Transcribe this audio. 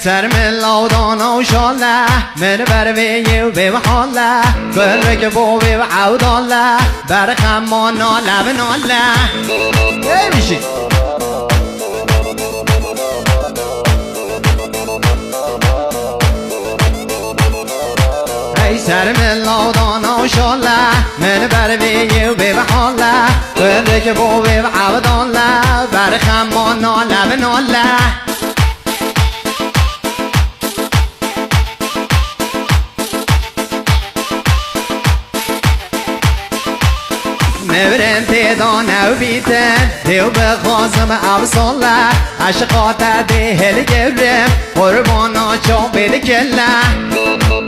سر من لودانا و شاله من بر وی و به حاله گل که بو به عوداله بر خمانا لب ناله میشی سر من لودانا و شاله من بر وی و به حاله گل که بو به عوداله بر خمانا لب ناله نبرن تیدانه و بیتن دیو بخوازم افصاله عشقات ده هل گرم قربانا چون بید کله